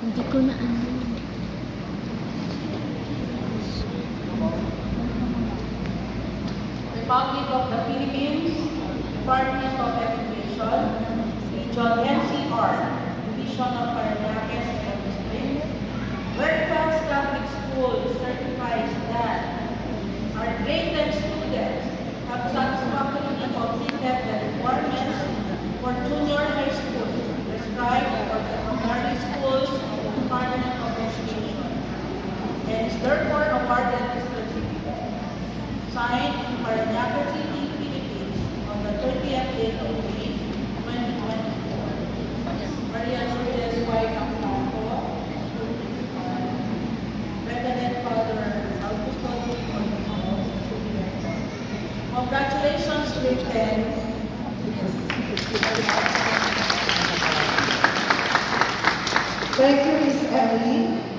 Hindi ko na ano. Republic of the Philippines, Department of Education, Region NCR, Division of Paranaque Secondary District, Fairfax Catholic School certifies that our grade 10 students have satisfactorily completed the requirements for junior high school prescribed for the primary schools of the Department of Education, and is therefore awarded this certificate. Signed in Paranaque City, Philippines, on the 30th day of May, 2024. Maria Lourdes Y. Campo, Reverend Father Augusto Cornelio. Congratulations, grade 10. Thank you, Miss Emily.